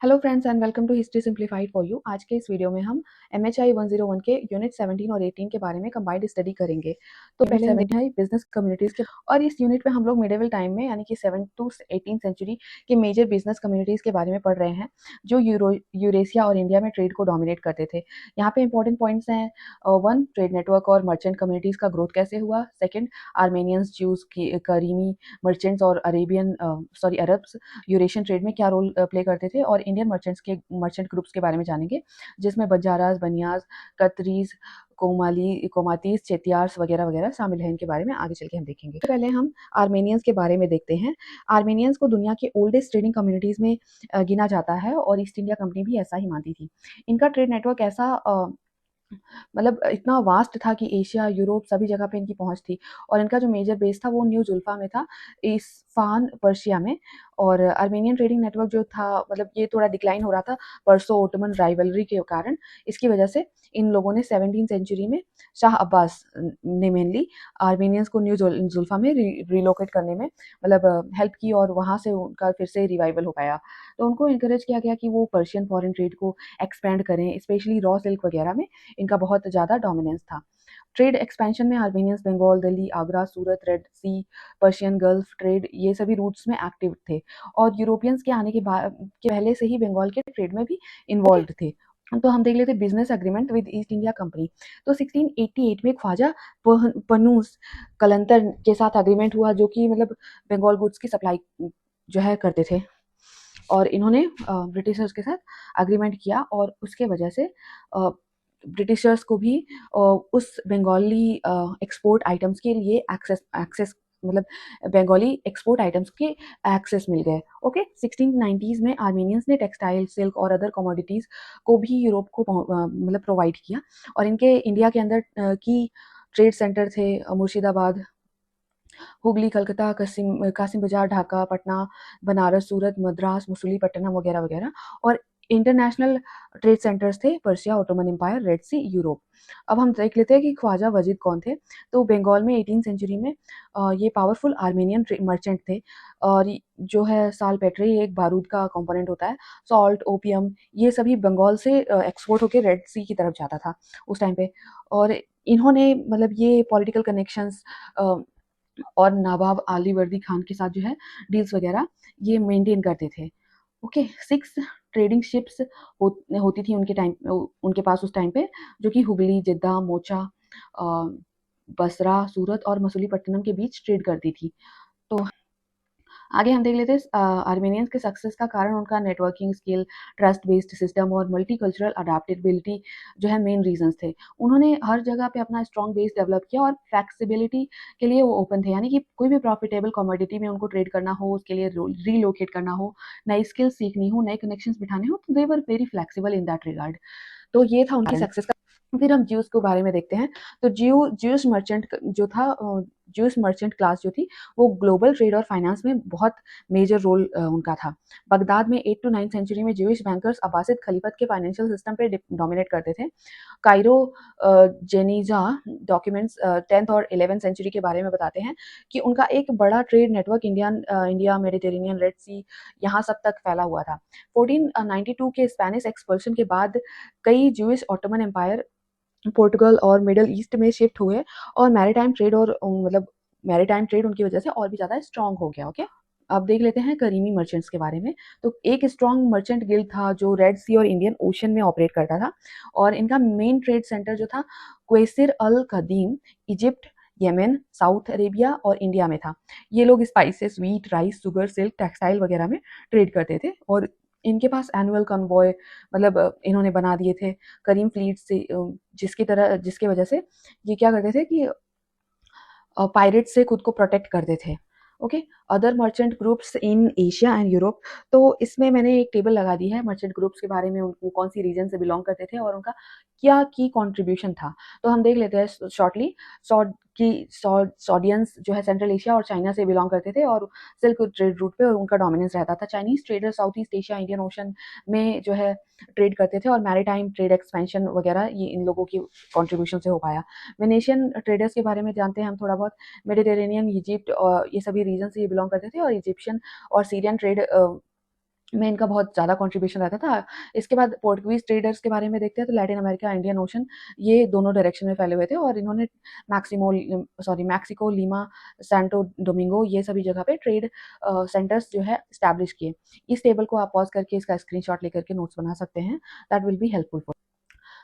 Hello friends and welcome to history simplified for you. आज के इस वीडियो में हम MHI 101 के यूनिट 17 और 18 के बारे में कंबाइंड स्टडी करेंगे। तो पहले हम देखते हैं बिजनेस कम्युनिटीज के, और इस यूनिट में हम लोग मिडिवल टाइम में यानी कि 7 टू 18 सेंचुरी के मेजर बिजनेस कम्युनिटीज के बारे में पढ़ रहे हैं जो यूरेशिया और इंडिया में ट्रेड को डोमिनेट करते थे। यहाँ पे इंपॉर्टेंट पॉइंट्स हैं, 1 ट्रेड नेटवर्क और मर्चेंट कम्युनिटीज का ग्रोथ कैसे हुआ, second Armenians, Jews, creamy merchants और अरब्स यूरेशियन ट्रेड में क्या रोल प्ले करते थे, और इंडियन मर्चेंट ग्रुप्स के बारे में जानेंगे जिसमें बंजारास, बनियाज, कतरीज, कोमातीस, चेतियार्स वगैरह वगैरह शामिल हैं। इनके बारे में आगे चल के हम देखेंगे। तो पहले हम आर्मेनियंस के बारे में देखते हैं। आर्मेनियंस को दुनिया के ओल्डेस्ट ट्रेडिंग कम्युनिटीज में गिना जाता है और ईस्ट इंडिया कंपनी भी ऐसा ही मानती थी। इनका ट्रेड नेटवर्क ऐसा मतलब इतना वास्ट था कि एशिया, यूरोप सभी जगह पे इनकी पहुंच थी। और इनका जो मेजर बेस था वो न्यू जुल्फा में था, इस्फान पर्शिया में। और आर्मेनियन ट्रेडिंग नेटवर्क जो था, मतलब ये थोड़ा डिक्लाइन हो रहा था परसो ओटोमन राइवलरी के कारण। इसकी वजह से इन लोगों ने 17 सेंचुरी में शाह अब्बास ने मेनली आर्मेनियंस को न्यू जुल्फा में रिलोकेट करने में मतलब हेल्प की, और वहां से उनका फिर से रिवाइवल हो पाया। तो उनको इनकरेज किया गया कि वो पर्शियन फॉरेन ट्रेड को एक्सपेंड करें, स्पेशली रॉ सिल्क वगैरह में इनका बहुत ज़्यादा डोमिनेंस था। ट्रेड एक्सपेंशन में आर्मेनियंस बंगाल, दिल्ली, आगरा, सूरत, रेड सी, पर्शियन गल्फ ट्रेड, ये सभी रूट्स में एक्टिव थे। और यूरोपियंस के आने के बाद के पहले से ही बंगाल के ट्रेड में भी इन्वॉल्व थे। तो हम देख लेते business agreement with east India company. तो 1688 में ख्वाजा पनूस कलंतर के साथ एग्रीमेंट हुआ, जो कि मतलब बंगाल गुड्स की सप्लाई जो है करते थे। और इन्होंने ब्रिटिशर्स के साथ एग्रीमेंट किया, और उसके वजह से ब्रिटिशर्स को भी उस बंगाली एक्सपोर्ट आइटम्स के लिए एक्सेस एक्सेस मतलब बंगाली एक्सपोर्ट आइटम्स के एक्सेस मिल गए। ओके, 1690s में आर्मेनियंस ने टेक्सटाइल, सिल्क और अदर कमोडिटीज को भी यूरोप को मतलब प्रोवाइड किया। और इनके इंडिया के अंदर की ट्रेड सेंटर थे मुर्शिदाबाद, हुगली, कलकत्ता, कासिम बाजार, ढाका, पटना, बनारस, सूरत, मद्रास, मसूलीपट्टनम वगैरह वगैरह। और इंटरनेशनल ट्रेड सेंटर्स थे पर्शिया, ओटोमन एम्पायर, रेड सी, यूरोप। अब हम देख लेते हैं कि ख्वाजा वजीद कौन थे। तो बंगाल में 18 सेंचुरी में ये पावरफुल आर्मेनियन मर्चेंट थे। और जो है साल पेट्रे, ये एक बारूद का कंपोनेंट होता है। सॉल्ट, ओपियम, ये सभी बंगाल से एक्सपोर्ट होकर रेड सी की तरफ जाता था उस टाइम पे। और इन्होंने मतलब ये पॉलिटिकल कनेक्शंस और नवाब आली वर्दी खान के साथ जो है डील्स वगैरह ये मेंटेन करते थे। ओके, 6 ट्रेडिंग शिप्स होती थी उनके पास उस टाइम पे, जो कि हुगली, जिद्दा, मोचा, बसरा, सूरत और मसूलीपट्टनम के बीच ट्रेड करती थी। तो आगे हम देख लेते हैं आर्मेनियंस के सक्सेस का कारण उनका networking skill, trust based system और मल्टीकल्चरल अडेप्टेबिलिटी जो है मेन रीजंस थे। उन्होंने हर जगह पे अपना स्ट्रॉन्ग बेस डेवलप किया और फ्लेक्सिबिलिटी के लिए वो ओपन थे, यानी कि कोई भी प्रॉफिटेबल कमोडिटी में उनको ट्रेड करना हो, उसके लिए रीलोकेट करना हो, नई स्किल्स सीखनी हो, नए कनेक्शंस बिठाने हो, तो they were very flexible in that regard. तो ये था उनकी सक्सेस का। फिर हम ज्यूस के बारे में देखते हैं। तो ज्यूस मर्चेंट जो था, ज्यूस मर्चेंट क्लास जो थी, वो ग्लोबल ट्रेड और फाइनेंस में बहुत मेजर रोल उनका था। बगदाद में 8 to 9 सेंचुरी में ज्यूइश बैंकर्स अब्बासिद खलीफत के फाइनेंशियल सिस्टम पे डोमिनेट करते थे। कायरो जेनीजा डॉक्यूमेंट्स 10th और 11th सेंचुरी के बारे में बताते हैं कि उनका एक बड़ा trade network India, Mediterranean, red sea, यहाँ सब तक फैला हुआ था। 1492 के स्पेनिश एक्सपल्शन के बाद कई ज्यूइश ऑटोमन एम्पायर पोर्टुगल और मिडल ईस्ट में शिफ्ट हुए, और मैरीटाइम ट्रेड और मतलब मैरीटाइम ट्रेड उनकी वजह से और भी ज़्यादा स्ट्रांग हो गया। ओके, अब देख लेते हैं करीमी मर्चेंट्स के बारे में। तो एक स्ट्रांग मर्चेंट गिल्ड था जो रेड सी और इंडियन ओशन में ऑपरेट करता था, और इनका मेन ट्रेड सेंटर जो था क्वेसिर अल कदीम, इजिप्ट, येमेन, साउथ अरेबिया और इंडिया में था। ये लोग spices, wheat, rice, sugar, silk, textile वगैरह में ट्रेड करते थे। और इनके पास एनुअल कन्वॉय मतलब इन्होंने बना दिए थे करीम फ्लीट से, जिसकी वजह से ये क्या करते थे कि पायरेट से खुद को प्रोटेक्ट करते थे। Okay, other merchant groups in Asia and Europe. तो इसमें मैंने एक टेबल लगा दी है मर्चेंट ग्रुप्स के बारे में, वो कौन सी रीजन से बिलोंग करते थे और उनका क्या की कंट्रीब्यूशन था। तो हम देख लेते हैं शॉर्टली। सॉडियंस जो है सेंट्रल एशिया और चाइना से बिलोंग करते थे, और सिल्क ट्रेड रूट पे और उनका डोमिनेंस रहता था। Chinese trader south east Asia, Indian ocean में जो है ट्रेड करते थे, और मैरीटाइम ट्रेड एक्सपेंशन वगैरह ये इन लोगों की कॉन्ट्रीब्यूशन से हो पाया। वेनेशियन ट्रेडर्स के बारे में जानते हैं हम थोड़ा बहुत। मेडिटेरेनियन, इजिप्ट और ये सभी रीजन से ये बिलोंग करते थे, और इजिप्शियन और सीरियन ट्रेड में इनका बहुत ज़्यादा कंट्रीब्यूशन रहता था। इसके बाद पोर्टुगीज़ ट्रेडर्स के बारे में देखते हैं तो लैटिन अमेरिका, इंडियन ओशन ये दोनों डायरेक्शन में फैले हुए थे और इन्होंने मैक्सिको, लीमा, सैंटो डोमिंगो ये सभी जगह पे ट्रेड सेंटर्स जो है एस्टैब्लिश किए। इस टेबल को आप पॉज़ करके इसका स्क्रीनशॉट लेकर के नोट्स बना सकते हैं। That will be helpful for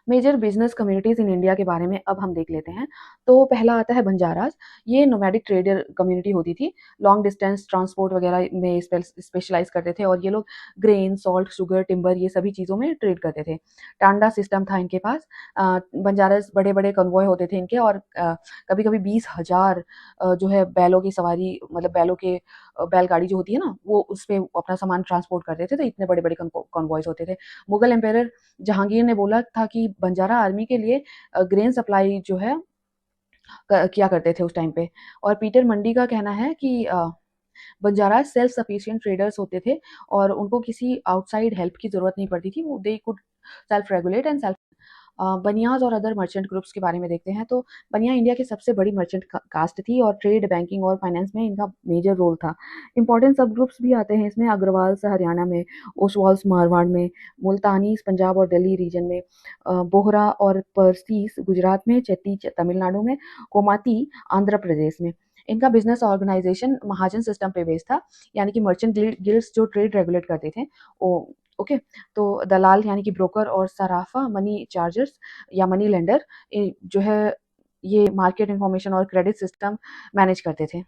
major business communities in India के बारे में अब हम देख लेते हैं। तो पहला आता है बंजारास। ये नोमैडिक ट्रेडर कम्युनिटी होती थी, लॉन्ग डिस्टेंस ट्रांसपोर्ट वगैरह में स्पेशलाइज करते थे और ये लोग ग्रेन, सॉल्ट, शुगर, टिम्बर ये सभी चीज़ों में ट्रेड करते थे। टांडा सिस्टम था इनके पास। बंजारास बड़े बड़े कन्वॉय होते थे इनके और कभी कभी 20,000 जो है बैलों की सवारी, मतलब बैलों के बैलगाड़ी जो होती है ना, वो उस पर अपना सामान ट्रांसपोर्ट करते थे। तो इतने बड़े बड़े कन्वॉयज होते थे। मुगल एम्पायर जहांगीर ने बोला था कि बंजारा आर्मी के लिए ग्रेन सप्लाई जो है किया करते थे उस टाइम पे। और पीटर मंडी का कहना है कि बंजारा सेल्फ सफिशिएंट ट्रेडर्स होते थे और उनको किसी आउटसाइड हेल्प की जरूरत नहीं पड़ती थी। वो they could self regulate and self. Banias और अदर मर्चेंट ग्रुप्स के बारे में देखते हैं। तो बनिया इंडिया की सबसे बड़ी मर्चेंट कास्ट थी और ट्रेड, बैंकिंग और फाइनेंस में इनका मेजर रोल था। इंपॉर्टेंट सब ग्रुप्स भी आते हैं इसमें, अग्रवाल्स हरियाणा में, ओसवाल्स मारवाड़ में, मुल्तानीस पंजाब और दिल्ली रीजन में, बोहरा और पर्सीस गुजरात में, चेती तमिलनाडु में, कोमाती आंध्र प्रदेश में। इनका बिजनेस ऑर्गेनाइजेशन महाजन सिस्टम पे बेस्ड था, यानी कि मर्चेंट गिल्ड्स जो ट्रेड रेगुलेट करते थे वो। ओके, तो दलाल यानी कि ब्रोकर और सराफा मनी चार्जर्स या मनी लेंडर जो है ये मार्केट इंफॉर्मेशन और क्रेडिट सिस्टम मैनेज करते थे।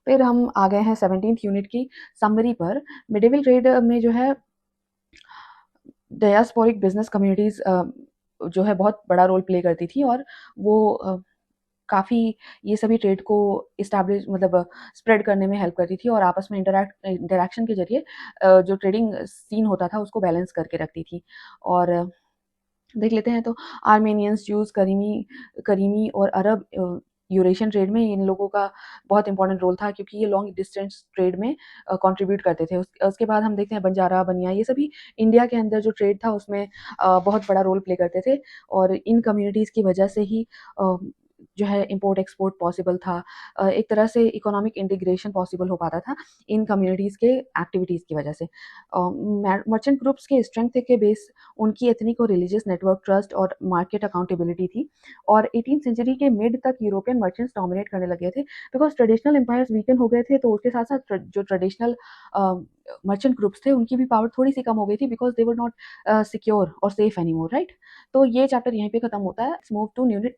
फिर हम आ गए हैं 17th यूनिट की समरी पर। मिडिवल ट्रेड में जो है डायस्पोरिक बिजनेस कम्युनिटीज जो है बहुत बड़ा रोल प्ले करती थी और वो काफ़ी ये सभी ट्रेड को इस्टेब्लिश, मतलब स्प्रेड करने में हेल्प करती थी और आपस में इंटरैक्शन के जरिए जो ट्रेडिंग सीन होता था उसको बैलेंस करके रखती थी। और देख लेते हैं तो आर्मेनियंस, जूस, करीमी और अरब यूरेशियन ट्रेड में इन लोगों का बहुत इंपॉर्टेंट रोल था क्योंकि ये लॉन्ग डिस्टेंस ट्रेड में कंट्रीब्यूट करते थे। उसके बाद हम देखते हैं बंजारा, बनिया ये सभी इंडिया के अंदर जो ट्रेड था उसमें बहुत बड़ा रोल प्ले करते थे और इन कम्युनिटीज़ की वजह से ही जो है इम्पोर्ट एक्सपोर्ट पॉसिबल था। एक तरह से इकोनॉमिक इंटीग्रेशन पॉसिबल हो पाता था इन कम्युनिटीज़ के एक्टिविटीज़ की वजह से। मर्चेंट ग्रुप्स के स्ट्रेंथ के बेस उनकी एथनिक और रिलीजियस नेटवर्क, ट्रस्ट और मार्केट अकाउंटेबिलिटी थी। और 18th सेंचुरी के मिड तक यूरोपियन मर्चेंट्स डोमिनेट करने लगे थे बिकॉज ट्रेडिशनल एम्पायर्स वीकन हो गए थे। तो उसके साथ साथ जो ट्रेडिशनल मर्चेंट ग्रुप्स थे उनकी भी पावर थोड़ी सी कम हो गई थी because they were not secure और सेफ एनीमोर, राइट। तो ये चैप्टर यहीं पे खत्म होता है। मूव टू यूनिट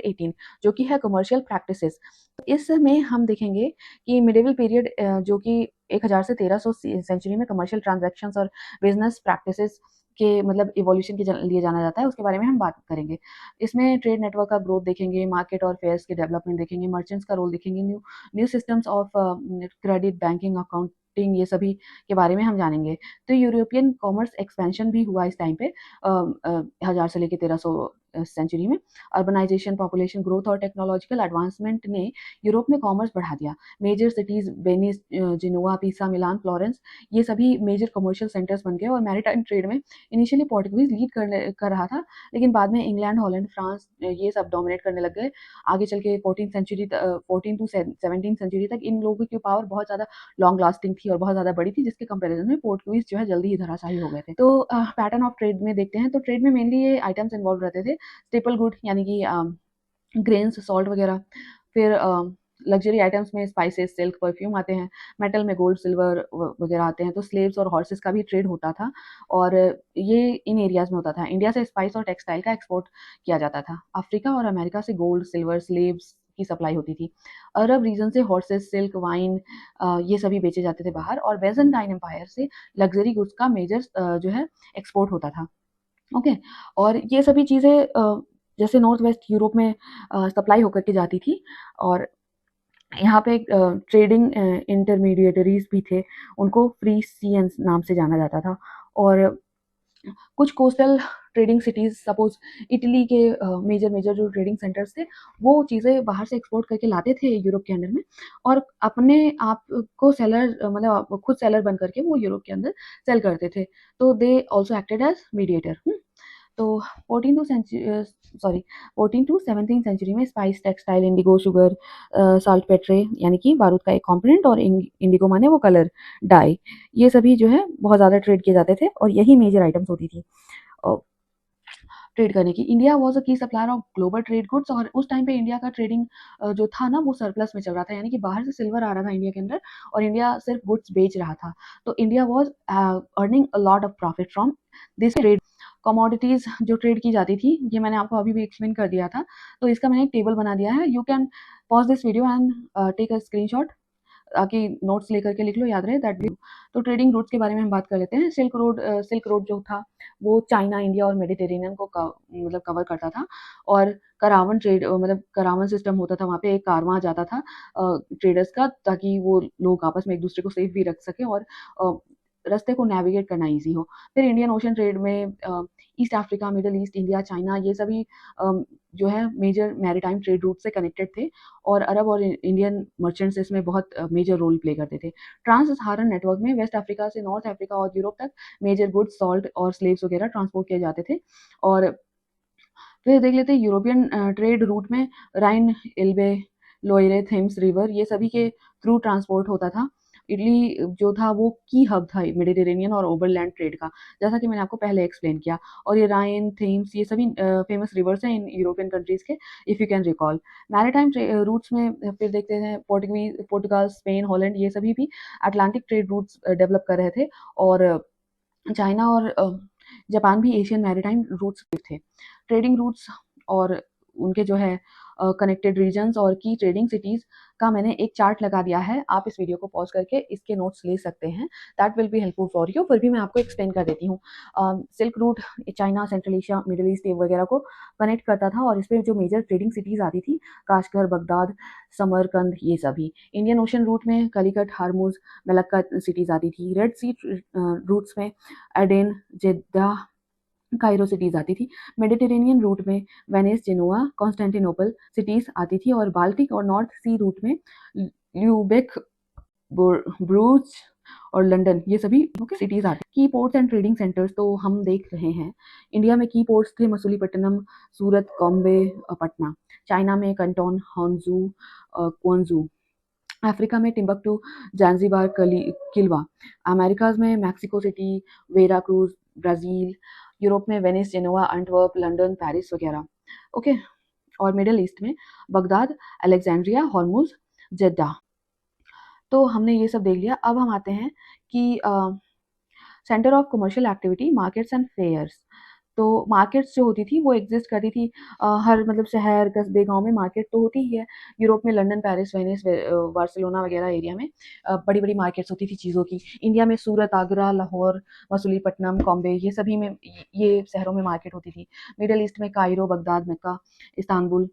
18 जो कि है कमर्शियल प्रैक्टिसेस। इसमें हम देखेंगे कि मिडिवल पीरियड जो कि 1000 से 1300 सेंचुरी में कमर्शियल ट्रांजैक्शंस और बिजनेस प्रैक्टिसेस के मतलब इवोल्यूशन के लिए जाना जाता है, उसके बारे में हम बात करेंगे। इसमें ट्रेड नेटवर्क का ग्रोथ देखेंगे, मार्केट और फेयर्स के डेवलपमेंट देखेंगे, मर्चेंट्स का रोल देखेंगे, new new systems of credit, banking, accounting ये सभी के बारे में हम जानेंगे। तो यूरोपियन कॉमर्स एक्सपेंशन भी हुआ इस टाइम पे 1000 से लेकर 1300 सेंचुरी में। अर्बनाइजेशन, पॉपुलेशन ग्रोथ और टेक्नोलॉजिकल एडवांसमेंट ने यूरोप में कॉमर्स बढ़ा दिया। मेजर सिटीज वेनिस, जिनोवा, पीसा, मिलान, फ्लोरेंस ये सभी मेजर कमर्शियल सेंटर्स बन गए और मैरीटाइम ट्रेड में इनिशियली पोर्टुगीज लीड कर रहा था, लेकिन बाद में इंग्लैंड, हॉलैंड, फ्रांस ये सब डोमिनेट करने लग गए। आगे चल के 14 टू 17 सेंचुरी तक इन लोगों की पावर बहुत ज़्यादा लॉन्ग लास्टिंग थी और बहुत ज़्यादा बड़ी थी, जिसके कंपैरिजन में पोर्टुगीज जो है जल्दी ही धराशायी हो गए थे। तो पैटर्न ऑफ ट्रेड में देखते हैं। तो ट्रेड में मेनली ये आइटम्स इन्वॉल्व रहते थे, स्टेपल गुड यानी कि ग्रेन्स, सॉल्ट वगैरह। फिर लग्जरी आइटम्स में स्पाइसेस, सिल्क, परफ्यूम आते हैं। मेटल में गोल्ड, सिल्वर वगैरह आते हैं। तो स्लेव्स और हॉर्सेस का भी ट्रेड होता था और ये इन एरियाज में होता था। इंडिया से स्पाइस और टेक्सटाइल का एक्सपोर्ट किया जाता था। अफ्रीका और अमेरिका से गोल्ड, सिल्वर, स्लेव्स की सप्लाई होती थी। अरब रीजन से हॉर्सेस, सिल्क, वाइन ये सभी बेचे जाते थे बाहर। और बेजेंटाइन एम्पायर से लग्जरी गुड्स का मेजर जो है एक्सपोर्ट होता था। ओके, और ये सभी चीज़ें जैसे नॉर्थ वेस्ट यूरोप में सप्लाई होकर के जाती थी और यहाँ पे ट्रेडिंग इंटरमीडिएटरीज भी थे, उनको फ्री सीएंस नाम से जाना जाता था। और कुछ coastal trading cities, suppose Italy के मेजर मेजर जो ट्रेडिंग सेंटर्स थे वो चीज़ें बाहर से एक्सपोर्ट करके लाते थे यूरोप के अंदर में और अपने आप को सेलर, मतलब खुद सेलर बन करके वो यूरोप के अंदर सेल करते थे। तो they also acted as mediator. तो 14 to century sorry 14 to 17 century में spice, textile, indigo, sugar, saltpetre यानी कि बारूद का एक कंपोनेंट, और इंडिगो माने वो कलर डाई, ये सभी जो है बहुत ज़्यादा ट्रेड किए जाते थे और यही मेजर आइटम्स होती थी ट्रेड करने की। इंडिया वाज अ की supplier of global trade goods, और उस टाइम पे इंडिया का ट्रेडिंग जो था ना वो सरप्लस में चल रहा था, यानी कि बाहर से सिल्वर आ रहा था इंडिया के अंदर और इंडिया सिर्फ गुड्स बेच रहा था। तो India was earning a lot of profit from this trade. Commodities जो ट्रेड की जाती थी, ये मैंने आपको अभी भी एक्सप्लेन कर दिया था, तो इसका मैंने एक टेबल बना दिया है। You can pause this video and take a screenshot, ताकि नोट्स लेकर के लिख लो, याद रहे दैट भी। तो ट्रेडिंग रूट्स के बारे में हम बात कर लेते हैं। सिल्क रोड जो था वो चाइना, इंडिया और मेडिटेरेनियन को मतलब कवर करता था, और करावन ट्रेड मतलब करावन सिस्टम होता था, वहाँ पे एक कारवां जाता था ट्रेडर्स का, ताकि वो लोग आपस में एक दूसरे को सेफ भी रख सकें और रास्ते को नेविगेट करना ईजी हो। फिर इंडियन ओशन ट्रेड में east Africa, middle east, India, China, ये सभी जो है मेजर मैरीटाइम ट्रेड रूट से कनेक्टेड थे, और अरब और इंडियन मर्चेंट्स इसमें बहुत मेजर रोल प्ले करते थे। ट्रांस सहारन नेटवर्क में वेस्ट अफ्रीका से नॉर्थ अफ्रीका और यूरोप तक मेजर गुड्स, सॉल्ट और स्लेव्स वगैरह ट्रांसपोर्ट किए जाते थे। और फिर देख लेते हैं यूरोपियन ट्रेड रूट में राइन, एल्बे, लोइरे, थेम्स रिवर, ये सभी के थ्रू ट्रांसपोर्ट होता था। इटली जो था वो की हब था मेडिटेरेनियन और ओवरलैंड ट्रेड का, जैसा कि मैंने आपको पहले एक्सप्लेन किया। और ये राइन, थेम्स, ये सभी फेमस रिवर्स हैं इन यूरोपियन कंट्रीज के, if you can recall. Maritime routes में फिर देखते हैं पोर्टुगाल, स्पेन, हॉलैंड, ये सभी भी अटलांटिक ट्रेड रूट्स डेवलप कर रहे थे, और चाइना और जापान भी एशियन मैरीटाइम रूट्स थे। ट्रेडिंग रूट्स और उनके जो है कनेक्टेड रीजन्स और की ट्रेडिंग सिटीज़ का मैंने एक चार्ट लगा दिया है। आप इस वीडियो को पॉज़ करके इसके नोट्स ले सकते हैं, that will be helpful for you. फिर भी मैं आपको एक्सप्लेन कर देती हूँ। Silk route China, central Asia, middle east वगैरह को कनेक्ट करता था, और इसमें जो मेजर ट्रेडिंग सिटीज़ आती थी, काशगर, बगदाद, समरकंद, ये सभी। इंडियन ओशन रूट में कलिकट, हारमुज़, मलक्का सिटीज़ आती थी। रेड सी रूट्स में एडेन, जेद्दाह, कायरो सिटीज़ आती थी। मेडिटेरेनियन रूट में वेनिस, जेनोआ, कॉन्स्टेंटिनोपल सिटीज़ आती थी, और बाल्टिक और नॉर्थ सी रूट में ल्यूबेक, ब्रूज और लंदन, ये सभी सिटीज़ आती। की पोर्ट्स एंड ट्रेडिंग सेंटर्स तो हम देख रहे हैं। इंडिया में की पोर्ट्स थे मसूलीपट्टनम, सूरत, बॉम्बे, पटना। चाइना में कंटोन, हांगझू, क्वांजू। अफ्रीका में टिम्बकटू, ज़ांज़िबार, किल्वा। अमेरिकाज़ में Mexico City, Vera Cruz, Brazil. Europe में Venice, Genoa, Antwerp, London, Paris वगैरह। ओके। और मिडल ईस्ट में बगदाद, अलेक्जेंड्रिया, हॉर्मुज़, जेद्दा। तो हमने ये सब देख लिया। अब हम आते हैं कि centre of commercial activity, markets and fairs. तो मार्केट्स जो होती थी वो एग्जिस्ट करती थी हर मतलब शहर, कस्बे, गांव में मार्केट तो होती ही है। यूरोप में लंदन, पेरिस, वेनिस, बार्सिलोना वगैरह एरिया में बड़ी बड़ी मार्केट्स होती थी चीज़ों की। इंडिया में सूरत, आगरा, लाहौर, मसूलीपट्टनम, बॉम्बे, ये सभी में, ये शहरों में मार्केट होती थी। मिडल ईस्ट में कायरो, बगदाद, मक्का, इस्तांबुल।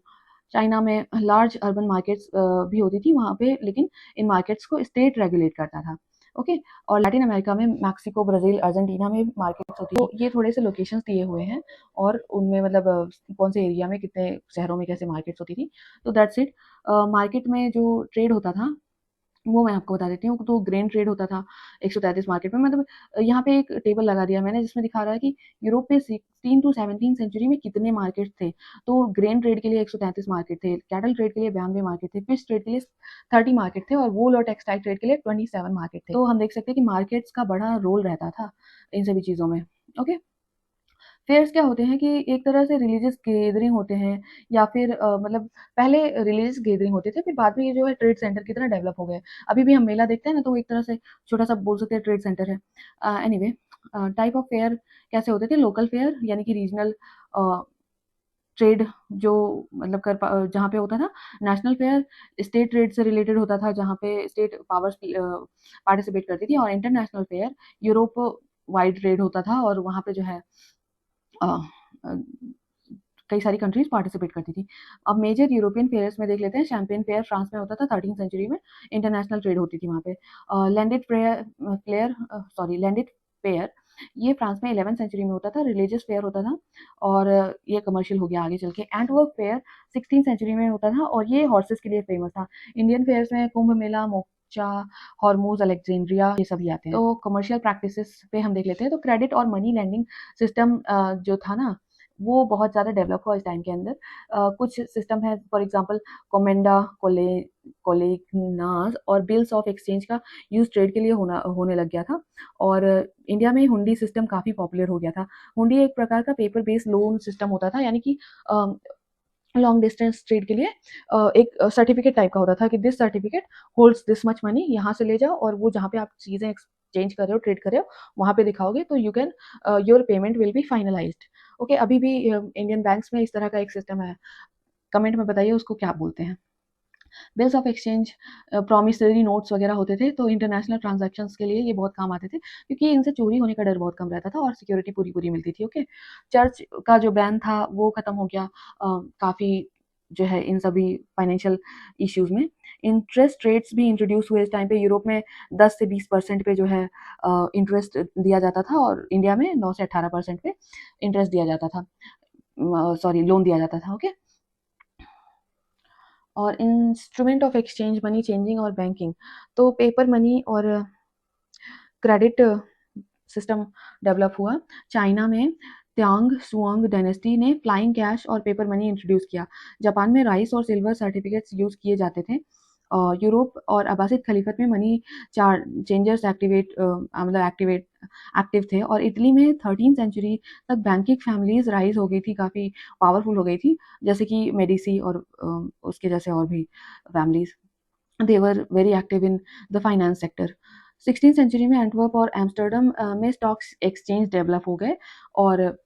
चाइना में लार्ज अर्बन मार्केट्स भी होती थी वहाँ पे, लेकिन इन मार्केट्स को स्टेट रेगुलेट करता था। ओके। और लैटिन अमेरिका में मैक्सिको, ब्राज़ील, अर्जेंटीना में मार्केट्स होती है। तो ये थोड़े से लोकेशंस दिए हुए हैं, और उनमें मतलब कौन से एरिया में कितने शहरों में कैसे मार्केट्स होती थी। तो दैट्स इट। मार्केट में जो ट्रेड होता था वो मैं आपको बता देती हूँ। तो ग्रेन ट्रेड होता था 133 मार्केट में, मतलब यहाँ पे एक टेबल लगा दिया मैंने जिसमें दिखा रहा है कि यूरोप में 16 टू 17 सेंचुरी में कितने मार्केट थे। तो ग्रेन ट्रेड के लिए 133 मार्केट थे, कैटल ट्रेड के लिए 92 मार्केट थे, फिश ट्रेड के लिए 30 मार्केट थे, और वूल और टेक्सटाइल ट्रेड के लिए 27 मार्केट थे। तो हम देख सकते हैं कि मार्केट्स का बड़ा रोल रहता था इन सभी चीज़ों में। ओके। फेयर्स क्या होते हैं कि एक तरह से रिलीजियस गैदरिंग होते हैं, या फिर मतलब पहले रिलीजियस गैदरिंग होते थे, फिर बाद में ये जो है ट्रेड सेंटर की तरह डेवलप हो गए। अभी भी हम मेला देखते हैं ना, तो वो एक तरह से छोटा सा बोल सकते हैं ट्रेड सेंटर है। एनीवे, टाइप ऑफ फेयर कैसे होते थे? लोकल फेयर यानी कि रीजनल ट्रेड जो मतलब जहाँ पे होता था। नेशनल फेयर स्टेट ट्रेड से रिलेटेड होता था, जहाँ पे स्टेट पावर्स पार्टिसिपेट करती थी। और international fair Europe wide trade होता था, और वहाँ पे जो है अ, अ, कई सारी कंट्रीज पार्टिसिपेट करती थी। अब मेजर यूरोपियन फेयर्स में देख लेते हैं। शैम्पेन फेयर फ्रांस में होता था 13 सेंचुरी में, इंटरनेशनल ट्रेड होती थी वहाँ पे। लैंडेड लैंडेड फेयर, ये फ्रांस में 11 सेंचुरी में होता था, रिलीजियस फेयर होता था, और ये कमर्शियल हो गया आगे चल के। एंटवर्प फेयर 16 सेंचुरी में होता था, और ये हॉर्सेस के लिए फेमस था। इंडियन फेयर्स में कुंभ मेला, मोक्चा, हॉर्मूज, अलेक्जेंड्रिया, ये सभी आते हैं। तो कमर्शियल प्रैक्टिसेस पे हम देख लेते हैं। तो क्रेडिट और मनी लैंडिंग सिस्टम जो था ना, वो बहुत ज़्यादा डेवलप हुआ इस टाइम के अंदर। कुछ सिस्टम है, फॉर एग्जांपल कोमेंडा, कोलेग्नास और बिल्स ऑफ एक्सचेंज का यूज़ ट्रेड के लिए होने लग गया था। और इंडिया में हुंडी सिस्टम काफ़ी पॉपुलर हो गया था। हुंडी एक प्रकार का पेपर बेस्ड लोन सिस्टम होता था, यानी कि लॉन्ग डिस्टेंस ट्रेड के लिए एक सर्टिफिकेट टाइप का होता था कि this certificate holds this much money, यहाँ से ले जाओ और वो जहाँ पे आप चीज़ें एक्सचेंज कर रहे हो, ट्रेड कर रहे हो, वहाँ पे दिखाओगे तो you can your payment will be finalised. Okay, अभी भी इंडियन बैंक्स में इस तरह का एक सिस्टम है। कमेंट में बताइए उसको क्या बोलते हैं। Bills of exchange promissory notes वगैरह होते थे, तो इंटरनेशनल ट्रांजैक्शंस के लिए ये बहुत काम आते थे, क्योंकि इनसे चोरी होने का डर बहुत कम रहता था और सिक्योरिटी पूरी पूरी मिलती थी। ओके, चर्च का जो बैन था वो खत्म हो गया काफ़ी जो है इन सभी फाइनेंशियल इश्यूज में। इंटरेस्ट रेट्स भी इंट्रोड्यूस हुए इस टाइम पे। यूरोप में 10 से 20% पे जो है इंटरेस्ट दिया जाता था, और इंडिया में 9 से 18% पे इंटरेस्ट दिया जाता था, सॉरी लोन दिया जाता था। ओके, और instrument of exchange, money changing और बैंकिंग, तो पेपर मनी और क्रेडिट सिस्टम डेवलप हुआ। चाइना में त्यांग सुआंग डायनेस्टी ने फ्लाइंग कैश और पेपर मनी इंट्रोड्यूस किया। जापान में राइस और सिल्वर सर्टिफिकेट्स यूज किए जाते थे। यूरोप और अबासिद खलीफत में मनी चार चेंजर्स एक्टिव थे। और इटली में 13 सेंचुरी तक बैंकिंग फैमिलीज राइज हो गई थी, काफ़ी पावरफुल हो गई थी, जैसे कि मेडिसी और उसके जैसे और भी families. They were very active in the finance sector. 16 century में एंटवर्प और एम्स्टर्डम में स्टॉक एक्सचेंज डेवलप हो गए। और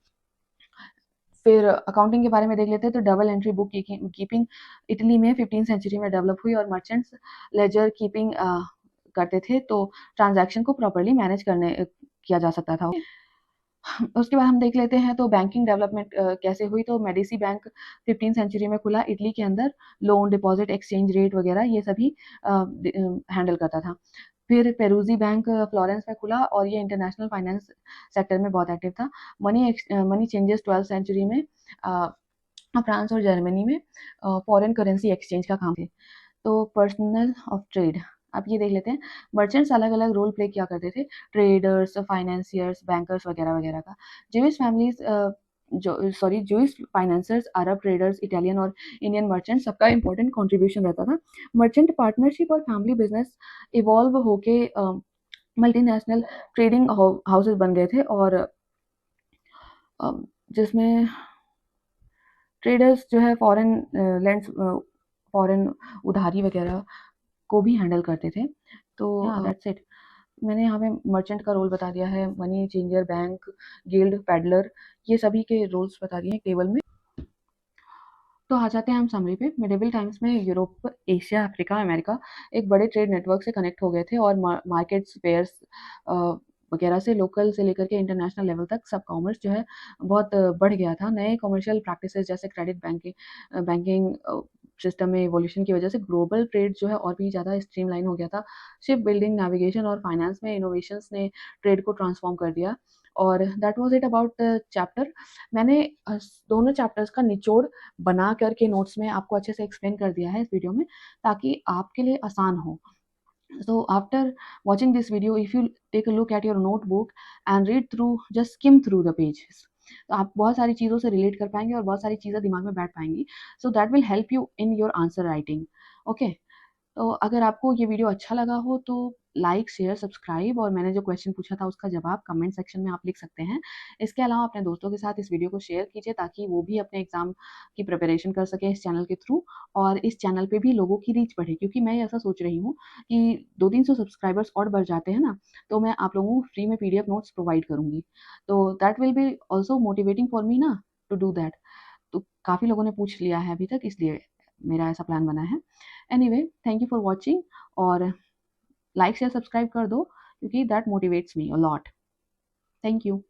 फिर अकाउंटिंग के बारे में देख लेते हैं, तो double entry book keeping Italy में 15 सेंचुरी में डेवलप हुई, और मर्चेंट्स लेजर कीपिंग करते थे, तो ट्रांजैक्शन को प्रॉपरली मैनेज करने किया जा सकता था। उसके बाद हम देख लेते हैं तो बैंकिंग डेवलपमेंट कैसे हुई। तो मेडिसी बैंक 15 सेंचुरी में खुला, इटली के अंदर लोन, डिपॉजिट, एक्सचेंज रेट वगैरह ये सभी हैंडल करता था। फिर पेरूजी बैंक फ्लोरेंस में खुला, और ये इंटरनेशनल फाइनेंस सेक्टर में बहुत एक्टिव था। मनी चेंजेस 12 सेंचुरी में फ्रांस और जर्मनी में फॉरेन करेंसी एक्सचेंज का काम थे। तो पर्सनल ऑफ ट्रेड, आप ये देख लेते हैं। मर्चेंट्स अलग अलग रोल प्ले किया करते थे, ट्रेडर्स, फाइनेंसियर्स, बैंकर्स वगैरह वगैरह का। Jewish families Jewish financiers, Arab traders, Italian और इंडियन मर्चेंट, सबका इंपॉर्टेंट कंट्रीब्यूशन रहता था। मर्चेंट पार्टनरशिप और फैमिली बिजनेस इवॉल्व होके मल्टीनेशनल ट्रेडिंग हाउसेस बन गए थे, और जिसमें ट्रेडर्स जो है फॉरेन लैंड्स, फॉरेन उधारी वगैरह को भी हैंडल करते थे। तो दैट्स इट। मैंने यहाँ पे मर्चेंट का रोल बता दिया है, money changer, bank, guild, peddler, ये सभी के रोल्स बता दिए हैं टेबल में। तो आ जाते हैं हम समरी पे। मिडिवल टाइम्स में यूरोप, एशिया, अफ्रीका, अमेरिका एक बड़े ट्रेड नेटवर्क से कनेक्ट हो गए थे, और मार्केट्स, फेयर्स वगैरह से लोकल से लेकर के इंटरनेशनल लेवल तक सब कॉमर्स जो है बहुत बढ़ गया था। नए कमर्शियल प्रैक्टिसेस जैसे क्रेडिट बैंकिंग सिस्टम में इवोल्यूशन की वजह से ग्लोबल ट्रेड जो है और भी ज़्यादा स्ट्रीमलाइन हो गया था। शिप बिल्डिंग, नेविगेशन और फाइनेंस में इनोवेशंस ने ट्रेड को ट्रांसफॉर्म कर दिया। और that was it about the chapter. मैंने दोनों चैप्टर्स का निचोड़ बना करके नोट्स में आपको अच्छे से एक्सप्लेन कर दिया है इस वीडियो में, ताकि आपके लिए आसान हो। So after watching this video, if you take a look at your notebook and read through, just skim through the pages, तो आप बहुत सारी चीज़ों से रिलेट कर पाएंगे और बहुत सारी चीज़ें दिमाग में बैठ पाएंगी। So that will help you in your answer writing. Okay, तो अगर आपको ये वीडियो अच्छा लगा हो तो लाइक, शेयर, सब्सक्राइब, और मैंने जो क्वेश्चन पूछा था उसका जवाब कमेंट सेक्शन में आप लिख सकते हैं। इसके अलावा अपने दोस्तों के साथ इस वीडियो को शेयर कीजिए, ताकि वो भी अपने एग्जाम की प्रिपरेशन कर सके इस चैनल के थ्रू, और इस चैनल पे भी लोगों की रीच बढ़े, क्योंकि मैं ऐसा सोच रही हूँ कि 200-300 सब्सक्राइबर्स और बढ़ जाते हैं ना, तो मैं आप लोगों को फ्री में PDF नोट्स प्रोवाइड करूँगी। तो that will B also motivating for me ना टू डू दैट। तो काफ़ी लोगों ने पूछ लिया है अभी तक, इसलिए मेरा ऐसा प्लान बना है। Anyway, thank you for watching, और लाइक शेयर सब्सक्राइब कर दो, क्योंकि that motivates me a lot. Thank you.